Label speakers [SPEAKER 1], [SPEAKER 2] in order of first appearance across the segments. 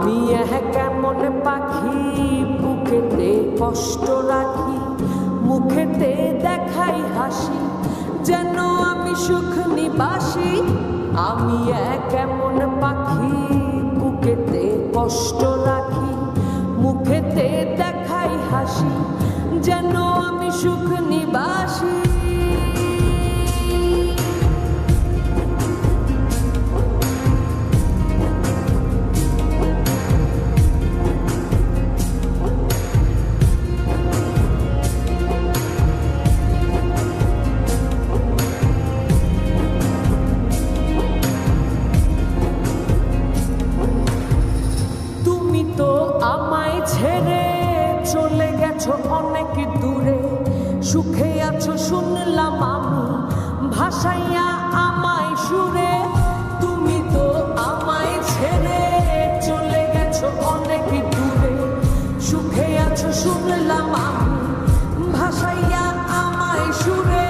[SPEAKER 1] আমি কেমন পাখি বুকেতে কষ্ট রাখি, মুখেতে দেখাই হাসি, যেন আমি সুখ নিবাসী। আমি কেমন পাখি বুকেতে কষ্ট রাখি, মুখেতে দেখাই হাসি, যেন আমি সুখ নিবাসী। আমায় ছেড়ে চলে গেছো অনেক দূরে, সুখে আছো শুনলাম আমি, ভাসাইয়া আমায় সুরে। তুমি তো আমায় ছেড়ে চলে গেছো অনেক দূরে, সুখে আছো শুনলাম আমি, ভাসাইয়া আমায় সুরে।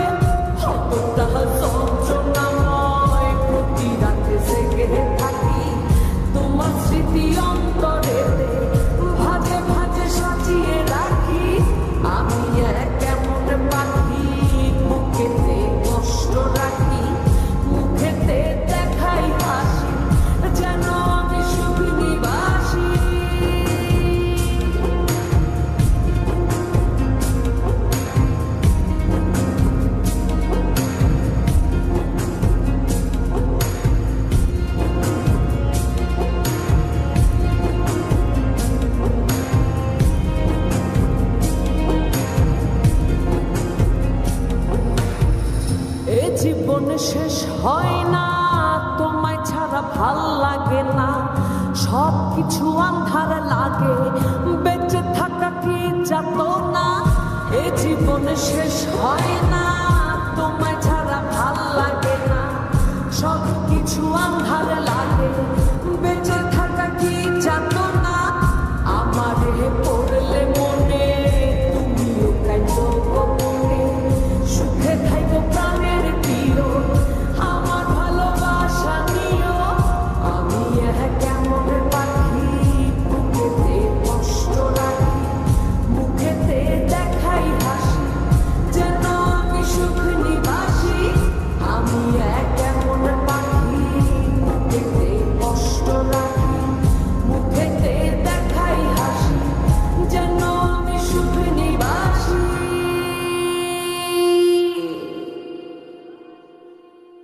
[SPEAKER 1] কতটা যন্ত্রণাময় প্রতি রাতে জেগে থাকি, তোমার স্মৃতি অন্তরে ভাজে ভাজে সাজিয়ে রাখি। আমি কেমন পাখি বুকেতে কষ্ট রাখি, মুখেতে দেখাই হাসি, যেন আমি সুখ নিবাসী। জীবন শেষ হয় না, তোমায় ছাড়া ভাল লাগে না, সব কিছু আন্ধার লাগে।